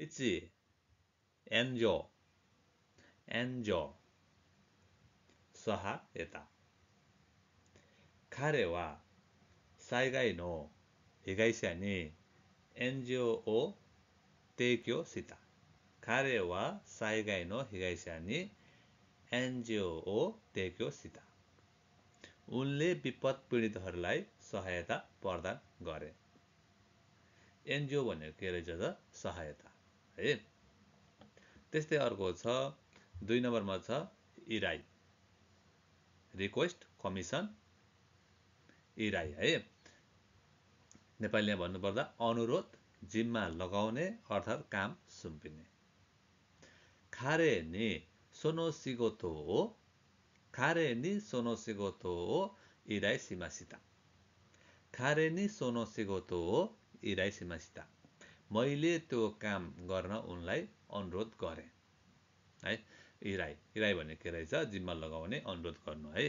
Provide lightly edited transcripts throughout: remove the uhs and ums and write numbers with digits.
있지. 엔조. 엔조. सहायता. 彼は災害の被害者に援助を提供した。彼は災害の被害者に援助を提供した。उनले विपद पीडितहरूलाई सहायता प्रदान गरे। एनजिओ भनेको के रहेछ त सहायता है। त्यस्तै अर्को छ 2 नम्बरमा छ इराई, रिक्वेस्ट, कमिसन, इराई है। नेपालीमा भन्नुपर्दा अनुरोध, जिम्मा लगाउने अर्थात् काम सुम्पिने। खारे नि सोनो सिगोतो हो, खारे नि सोनो सिगोतो हो इराई सिमासिता। खारे नि सोनो सिगोतो हो इराई सिमासिता। मैले त्यो काम गर्न उनलाई अनुरोध गरे है। इराई, इराई भने के रहेछ जिम्मा लगाउने, अनुरोध गर्नु है।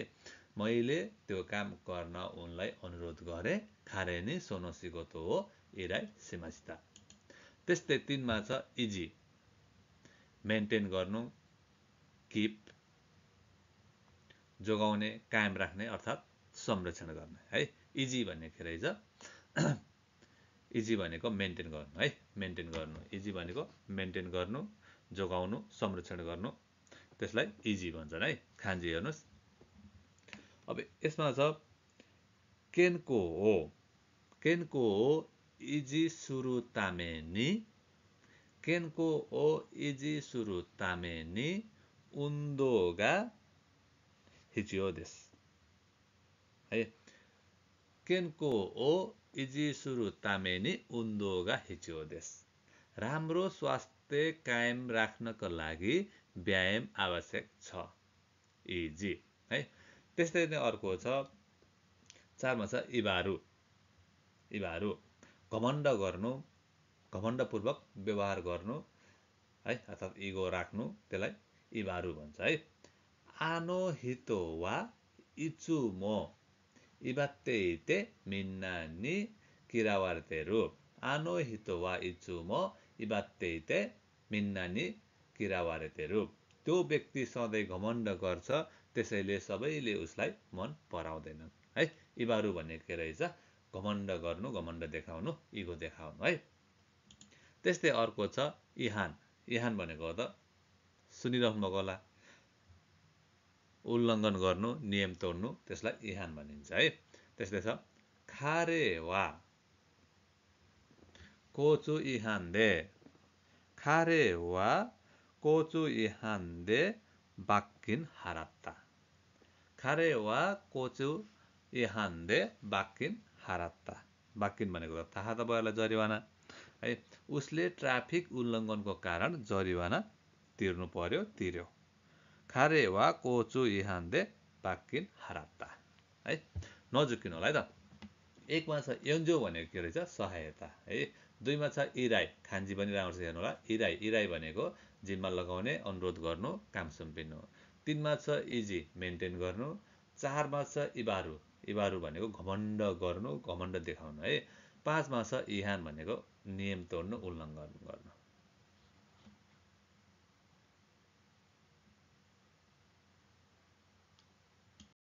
मैले त्यो काम गर्न उनलाई अनुरोध गरे। खारे नि सोनो सिगोतो हो इराई सिमासिता। त्यस्तै 3 मा छ इजी, मेन्टेन गर्नु, किप, जोगाउने, कायम राख्ने अर्थात् संरक्षण गर्ने है। इजी भन्ने के रहेछ इजी भनेको मेन्टेन गर्नु है, मेन्टेन गर्नु। इजी भनेको मेन्टेन गर्नु, जोगाउनु, संरक्षण गर्नु, त्यसलाई इजी भन्छन् है। खान्जी हेर्नुस्। अब यसमा छ केनको हो, केनको हो इजी सुरु तामेनी, केनको हो इजी सुरु तामेनी उन्दोगा हिचियो देस है। केनको हो इजी सुरु तामेनी उन्दोगा हिचियो देस। राम्रो स्वास्थ्य कायम राख्नका लागि व्यायाम आवश्यक छ। इजी है। त्यस्तै नै अर्को छ 4 मा छ इबारु, इबारु घमण्ड गर्नु, घमण्डपूर्वक व्यवहार गर्नु है अर्थात् इगो राख्नु, त्यसलाई इबारु भन्छ है। आनो हितो वा इचुमो इबात्तेइते मिन्ना नि किरावार्तेरु। आनो हितो वा इचुमो इबात्तेइते मिन्ना नि किरावार्तेरु। त्यो व्यक्ति सधैँ घमण्ड गर्छ, त्यसैले सबैले उसलाई मन पराउँदैनन् है। इबारु भन्ने के रहेछ घमण्ड गर्नु, घमण्ड देखाउनु, इगो देखाउनु है। त्यस्तै अर्को छ इहान, इहान भनेको त सुनिरहनु भएको होला, उल्लङ्घन गर्नु, नियम तोड्नु, त्यसलाई इहान भनिन्छ है। त्यस्तै छ खारे वा कोचु इहान दे, खारे वा कोचु इहान दे बाक्किन हारात्ता। खारे वा कोचु इहान दे बाक्किन हारात्ता। बाक्किन भनेको त थाहा त भयो जरिवाना है। उसले ट्राफिक उल्लङ्घनको कारण जरिवाना तिर्नु पर्यो, तिर्यो। खारे वा कोचु इहान दे बाक्किन हारात्ता है। नजुकिनु होला है त। 1 मा छ एन्जो भनेको के रहेछ सहायता है। 2 मा छ इराई, खान्जी पनि राम्रोसँग हेर्नु होला। इराई, इराई भनेको जिम्मा लगाउने, अनुरोध गर्नु, काम सुम्पिनु। 3 मा छ इजी, मेन्टेन गर्नु। 4 मा छ इबारु, इबारु भनेको घमण्ड गर्नु, घमण्ड देखाउनु है। 5 मा छ इहान भनेको नियम तोड्नु, उल्लङ्घन गर्नु।